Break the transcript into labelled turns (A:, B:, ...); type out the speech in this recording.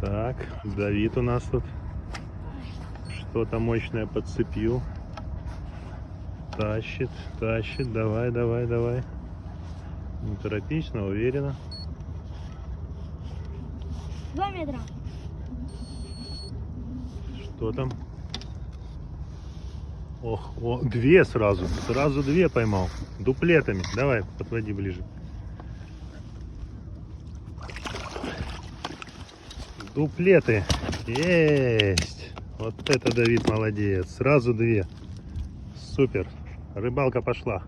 A: Так, Давид у нас тут что-то мощное подцепил. Тащит, тащит. Давай, давай, давай. Не торопись, но уверенно.
B: 2 метра.
A: Что там? Ох, о, 2 сразу. Сразу 2 поймал. Дуплетами. Давай, подводи ближе. Дуплеты. Есть. Вот это Давид молодец. Сразу 2. Супер. Рыбалка пошла.